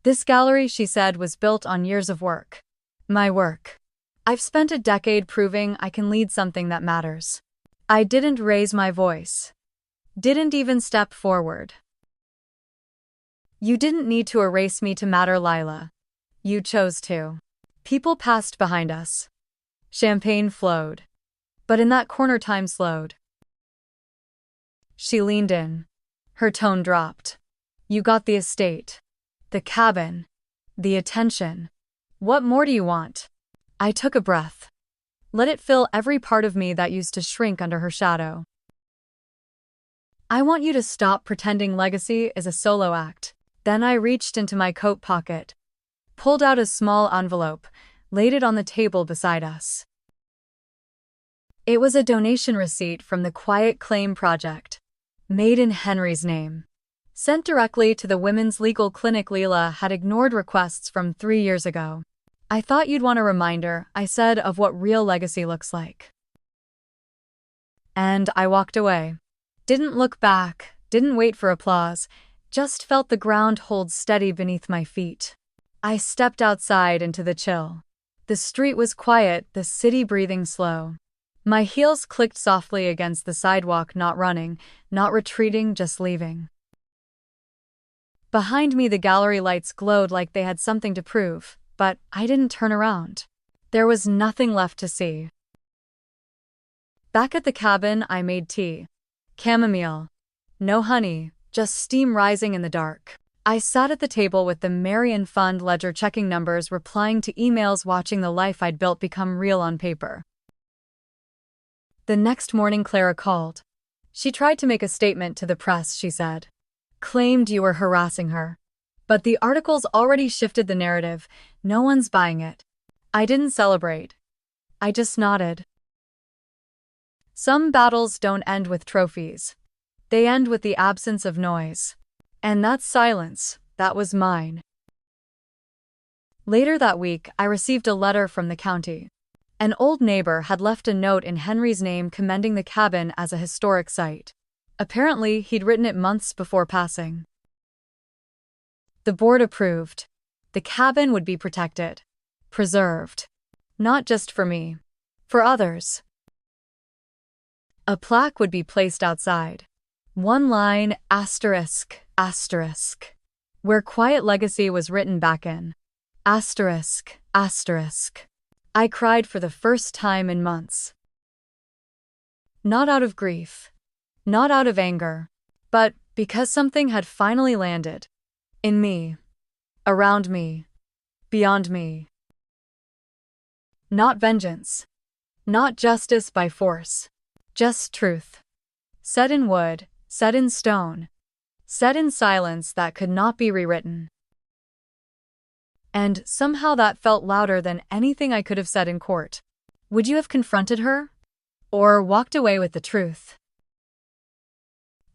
Speaker 1: "This gallery," she said, "was built on years of work. My work. I've spent a decade proving I can lead something that matters. I didn't raise my voice. Didn't even step forward. You didn't need to erase me to matter, Lila. You chose to. People passed behind us. Champagne flowed. But in that corner, time slowed." She leaned in. Her tone dropped. "You got the estate. The cabin. The attention. What more do you want?" I took a breath. Let it fill every part of me that used to shrink under her shadow. "I want you to stop pretending legacy is a solo act." Then I reached into my coat pocket, pulled out a small envelope, laid it on the table beside us. It was a donation receipt from the Quiet Claim Project, made in Henry's name. Sent directly to the Women's Legal Clinic Lila had ignored requests from 3 years ago. "I thought you'd want a reminder," I said, "of what real legacy looks like." And I walked away. Didn't look back, didn't wait for applause, just felt the ground hold steady beneath my feet. I stepped outside into the chill. The street was quiet, the city breathing slow. My heels clicked softly against the sidewalk, not running, not retreating, just leaving. Behind me, the gallery lights glowed like they had something to prove, but I didn't turn around. There was nothing left to see. Back at the cabin, I made tea. Chamomile. No honey, just steam rising in the dark. I sat at the table with the Marion Fund ledger, checking numbers, replying to emails, watching the life I'd built become real on paper. The next morning, Clara called. She tried to make a statement to the press, she said. Claimed you were harassing her. But the articles already shifted the narrative. No one's buying it. I didn't celebrate. I just nodded. Some battles don't end with trophies. They end with the absence of noise. And that silence, that was mine. Later that week, I received a letter from the county. An old neighbor had left a note in Henry's name commending the cabin as a historic site. Apparently, he'd written it months before passing. The board approved. The cabin would be protected. Preserved. Not just for me. For others. A plaque would be placed outside. One line, asterisk, asterisk. Where Quiet Legacy was written back in. Asterisk, asterisk. I cried for the first time in months. Not out of grief. Not out of anger. But because something had finally landed. In me. Around me. Beyond me. Not vengeance. Not justice by force. Just truth. Set in wood, set in stone. Set in silence that could not be rewritten. And somehow that felt louder than anything I could have said in court. Would you have confronted her? Or walked away with the truth?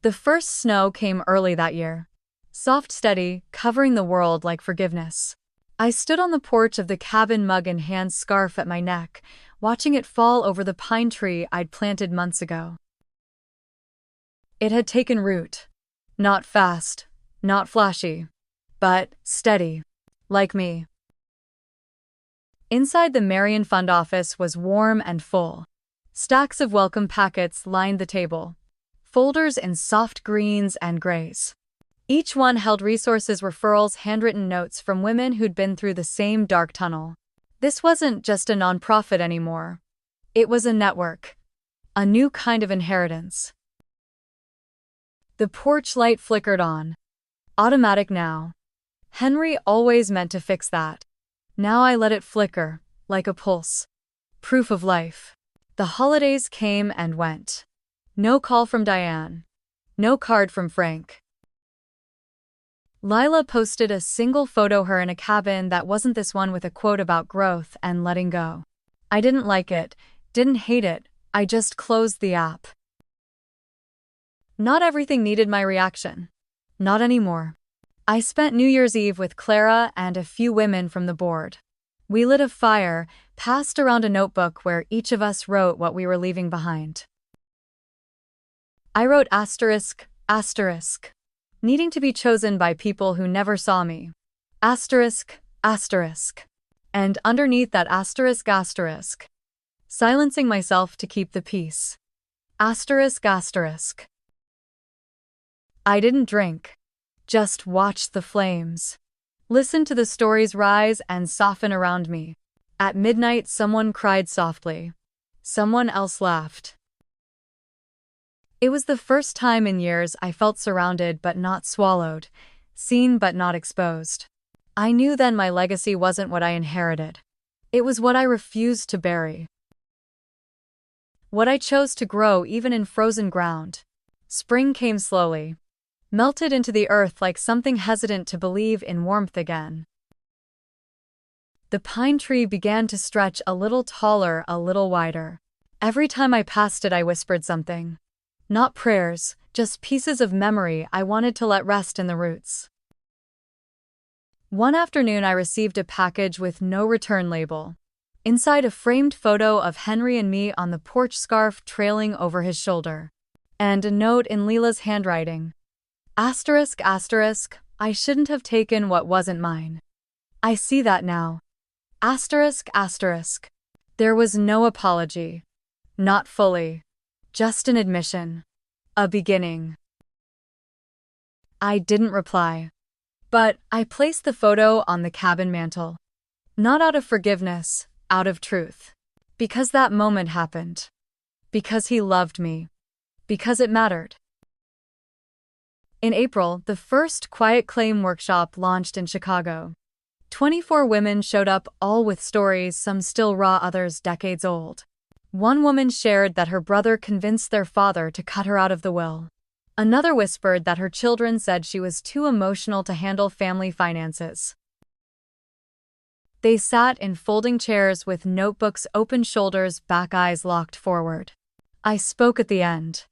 Speaker 1: The first snow came early that year. Soft, steady, covering the world like forgiveness. I stood on the porch of the cabin, mug in hand, scarf at my neck, watching it fall over the pine tree I'd planted months ago. It had taken root. Not fast, not flashy, but steady, like me. Inside the Marion Fund office was warm and full. Stacks of welcome packets lined the table, folders in soft greens and grays. Each one held resources, referrals, handwritten notes from women who'd been through the same dark tunnel. This wasn't just a nonprofit anymore. It was a network, a new kind of inheritance. The porch light flickered on. Automatic now. Henry always meant to fix that. Now I let it flicker, like a pulse. Proof of life. The holidays came and went. No call from Diane. No card from Frank. Lila posted a single photo, her in a cabin that wasn't this one, with a quote about growth and letting go. I didn't like it, didn't hate it, I just closed the app. Not everything needed my reaction. Not anymore. I spent New Year's Eve with Clara and a few women from the board. We lit a fire, passed around a notebook where each of us wrote what we were leaving behind. I wrote asterisk, asterisk, needing to be chosen by people who never saw me. Asterisk, asterisk. And underneath that asterisk, asterisk, silencing myself to keep the peace. Asterisk, asterisk. I didn't drink. Just watched the flames. Listened to the stories rise and soften around me. At midnight, someone cried softly. Someone else laughed. It was the first time in years I felt surrounded but not swallowed, seen but not exposed. I knew then my legacy wasn't what I inherited. It was what I refused to bury. What I chose to grow even in frozen ground. Spring came slowly. Melted into the earth like something hesitant to believe in warmth again. The pine tree began to stretch a little taller, a little wider. Every time I passed it, I whispered something. Not prayers, just pieces of memory I wanted to let rest in the roots. One afternoon, I received a package with no return label. Inside, a framed photo of Henry and me on the porch, scarf trailing over his shoulder. And a note in Leela's handwriting. Asterisk, asterisk, I shouldn't have taken what wasn't mine. I see that now. Asterisk, asterisk. There was no apology. Not fully. Just an admission. A beginning. I didn't reply. But I placed the photo on the cabin mantel. Not out of forgiveness, out of truth. Because that moment happened. Because he loved me. Because it mattered. In April, the first Quiet Claim workshop launched in Chicago. 24 women showed up, all with stories, some still raw, others decades old. One woman shared that her brother convinced their father to cut her out of the will. Another whispered that her children said she was too emotional to handle family finances. They sat in folding chairs with notebooks open, shoulders back, eyes locked forward. I spoke at the end.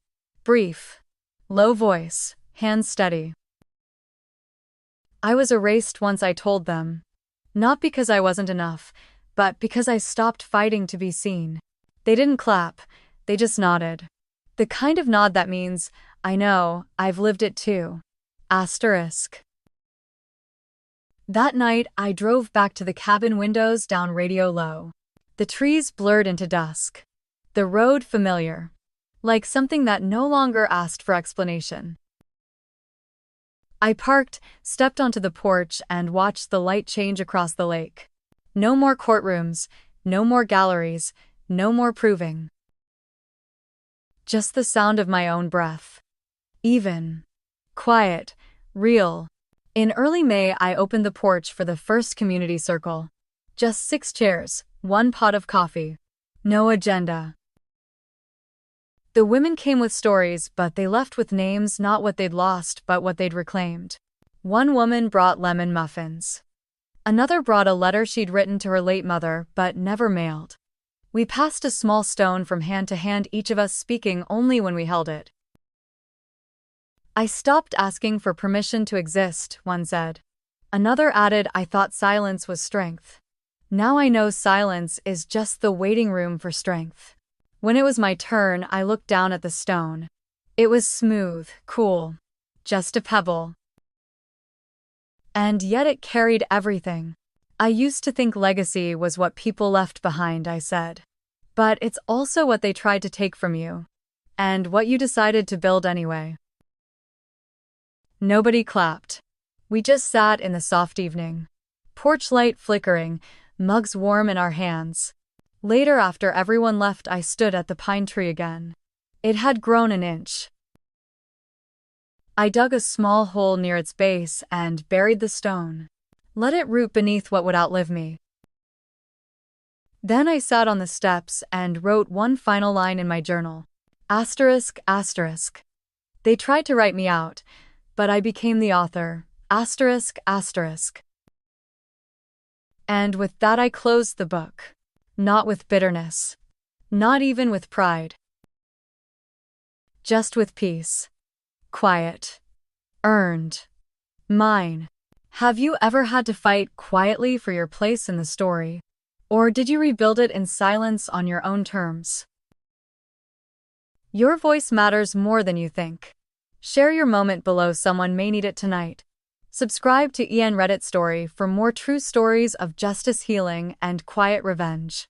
Speaker 1: Brief. Low voice. Hands steady. I was erased once I told them. Not because I wasn't enough, but because I stopped fighting to be seen. They didn't clap, they just nodded. The kind of nod that means, I know, I've lived it too. Asterisk. That night, I drove back to the cabin, windows down, radio low. The trees blurred into dusk. The road familiar. Like something that no longer asked for explanation. I parked, stepped onto the porch, and watched the light change across the lake. No more courtrooms, no more galleries, no more proving. Just the sound of my own breath. Even. Quiet. Real. In early May, I opened the porch for the first community circle. Just 6 chairs, 1 pot of coffee. No agenda. The women came with stories, but they left with names, not what they'd lost, but what they'd reclaimed. One woman brought lemon muffins. Another brought a letter she'd written to her late mother, but never mailed. We passed a small stone from hand to hand, each of us speaking only when we held it. I stopped asking for permission to exist, one said. Another added, I thought silence was strength. Now I know silence is just the waiting room for strength. When it was my turn, I looked down at the stone. It was smooth, cool, just a pebble. And yet it carried everything. I used to think legacy was what people left behind, I said. But it's also what they tried to take from you. And what you decided to build anyway. Nobody clapped. We just sat in the soft evening. Porch light flickering, mugs warm in our hands. Later, after everyone left, I stood at the pine tree again. It had grown an inch. I dug a small hole near its base and buried the stone. Let it root beneath what would outlive me. Then I sat on the steps and wrote one final line in my journal. Asterisk, asterisk. They tried to write me out, but I became the author. Asterisk, asterisk. And with that I closed the book. Not with bitterness. Not even with pride. Just with peace. Quiet. Earned. Mine. Have you ever had to fight quietly for your place in the story? Or did you rebuild it in silence on your own terms? Your voice matters more than you think. Share your moment below, someone may need it tonight. Subscribe to EN Reddit Story for more true stories of justice, healing, and quiet revenge.